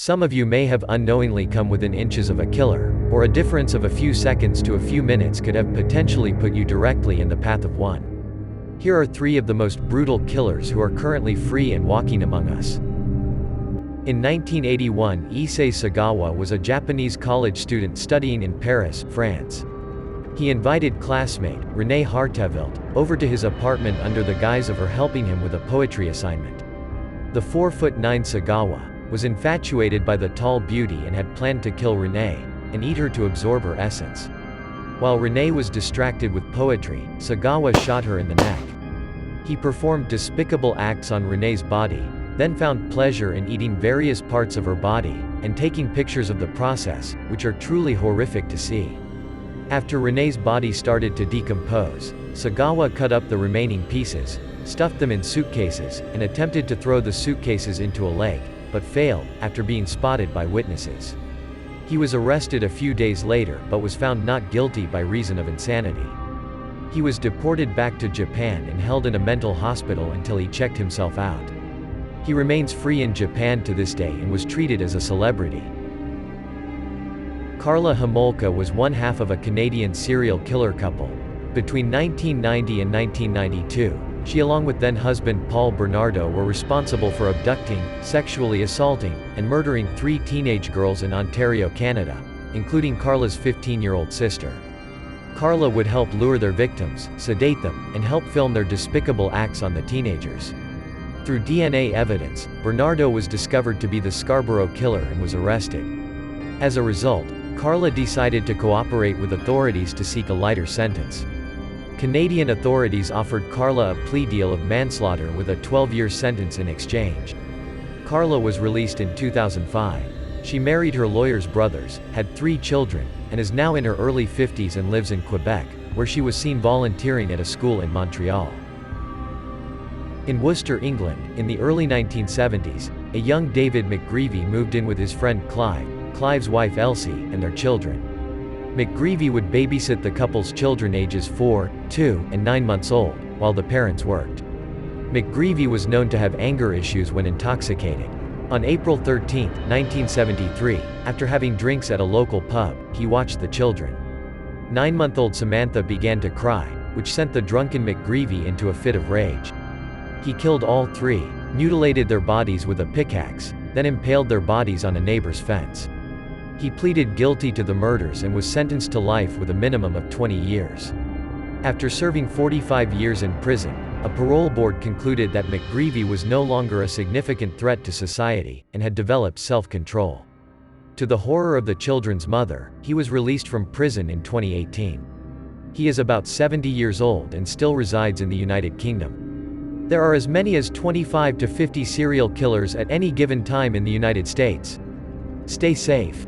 Some of you may have unknowingly come within inches of a killer, or a difference of a few seconds to a few minutes could have potentially put you directly in the path of one. Here are 3 of the most brutal killers who are currently free and walking among us. In 1981, Issei Sagawa was a Japanese college student studying in Paris, France. He invited classmate, Renée Hartevelt, over to his apartment under the guise of her helping him with a poetry assignment. The 4'9" Sagawa was infatuated by the tall beauty and had planned to kill Renée, and eat her to absorb her essence. While Renée was distracted with poetry, Sagawa shot her in the neck. He performed despicable acts on Renée's body, then found pleasure in eating various parts of her body, and taking pictures of the process, which are truly horrific to see. After Renée's body started to decompose, Sagawa cut up the remaining pieces, stuffed them in suitcases, and attempted to throw the suitcases into a lake, but failed, after being spotted by witnesses. He was arrested a few days later but was found not guilty by reason of insanity. He was deported back to Japan and held in a mental hospital until he checked himself out. He remains free in Japan to this day and was treated as a celebrity. Karla Homolka was one half of a Canadian serial killer couple. Between 1990 and 1992, she along with then-husband Paul Bernardo were responsible for abducting, sexually assaulting, and murdering 3 teenage girls in Ontario, Canada, including Karla's 15-year-old sister. Karla would help lure their victims, sedate them, and help film their despicable acts on the teenagers. Through DNA evidence, Bernardo was discovered to be the Scarborough killer and was arrested. As a result, Karla decided to cooperate with authorities to seek a lighter sentence. Canadian authorities offered Karla a plea deal of manslaughter with a 12-year sentence in exchange. Karla was released in 2005. She married her lawyer's brothers, had 3 children, and is now in her early 50s and lives in Quebec, where she was seen volunteering at a school in Montreal. In Worcester, England, in the early 1970s, a young David McGreevy moved in with his friend Clive, Clive's wife Elsie, and their children. McGreevy would babysit the couple's children ages 4, 2, and 9 months old, while the parents worked. McGreevy was known to have anger issues when intoxicated. On April 13, 1973, after having drinks at a local pub, he watched the children. 9-month-old Samantha began to cry, which sent the drunken McGreevy into a fit of rage. He killed all 3, mutilated their bodies with a pickaxe, then impaled their bodies on a neighbor's fence. He pleaded guilty to the murders and was sentenced to life with a minimum of 20 years. After serving 45 years in prison, a parole board concluded that McGreevy was no longer a significant threat to society, and had developed self-control. To the horror of the children's mother, he was released from prison in 2018. He is about 70 years old and still resides in the United Kingdom. There are as many as 25 to 50 serial killers at any given time in the United States. Stay safe.